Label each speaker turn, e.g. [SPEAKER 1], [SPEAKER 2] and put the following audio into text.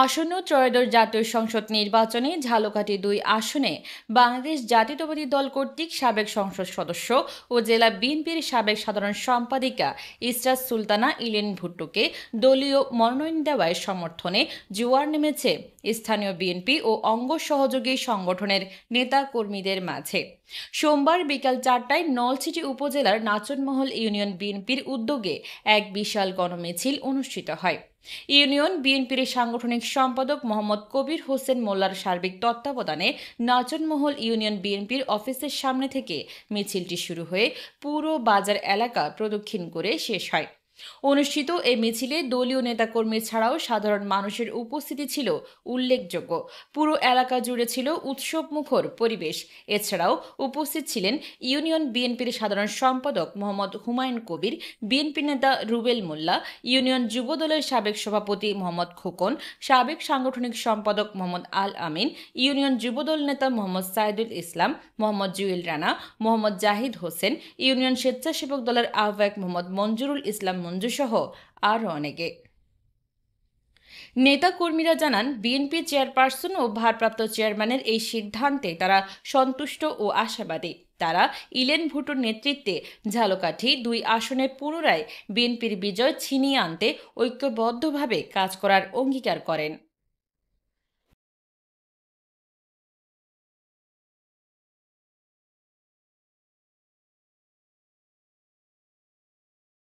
[SPEAKER 1] আসন্ন ত্রয়োদশ জাতীয় সংসদ নির্বাচনে ঝালকাঠি ২ আসনে বাংলাদেশ জাতীয়তাবাদী দল কর্তৃক সাবেক সংসদ সদস্য ও জেলা বিএনপির সাবেক সাধারণ সম্পাদিকা ইসরাত সুলতানা ইলেন ভুট্টোকে দলীয় মনোনয়ন দেওয়ার সমর্থনে জোয়ার নেমেছে স্থানীয় বিএনপি ও অঙ্গ সহযোগী সংগঠনের নেতাকর্মীদের মাঝে। সোমবার বিকাল ৪টায় নলছিটি উপজেলার নাচনমহল ইউনিয়ন বিএনপির উদ্যোগে এক বিশাল গণমিছিল অনুষ্ঠিত হয়। ইউনিয়ন বিএনপির সাংগঠনিক সম্পাদক মোহাম্মদ কবির হোসেন মোল্লার সার্বিক তত্ত্বাবধানে নাচনমহল ইউনিয়ন বিএনপির অফিসের সামনে থেকে মিছিলটি শুরু হয়ে পুরো বাজার এলাকা প্রদক্ষিণ করে শেষ হয়। অনুষ্ঠিত এই মিছিলে দলীয় নেতাকর্মী ছাড়াও সাধারণ মানুষের উপস্থিতি ছিল উল্লেখযোগ্য। পুরো এলাকা জুড়ে ছিল উৎসবমুখর পরিবেশ। এছাড়াও উপস্থিত ছিলেন ইউনিয়ন বিএনপির সাধারণ সম্পাদক মোহাম্মদ হুমায়ুন কবির, বিএনপি নেতা রুবেল মোল্লা, ইউনিয়ন যুবদলের সাবেক সভাপতি মোহাম্মদ খোকন, সাবেক সাংগঠনিক সম্পাদক মোহাম্মদ আল আমিন, ইউনিয়ন যুবদল নেতা মোহাম্মদ সাইদুল ইসলাম, মোহাম্মদ জুয়েল রানা, মোহাম্মদ জাহিদ হোসেন, ইউনিয়ন স্বেচ্ছাসেবক দলের আহ্বায়ক মোহাম্মদ মঞ্জুরুল ইসলাম মঞ্জুসহ আরও অনেকে। নেতাকর্মীরা জানান, বিএনপি চেয়ারপারসন ও ভারপ্রাপ্ত চেয়ারম্যানের এই সিদ্ধান্তে তারা সন্তুষ্ট ও আশাবাদী। তারা ইলেন ভুট্টোর নেতৃত্বে ঝালকাঠি ২ আসনে পুনরায় বিএনপির বিজয় ছিনিয়ে আনতে ঐক্যবদ্ধভাবে কাজ করার অঙ্গীকার করেন।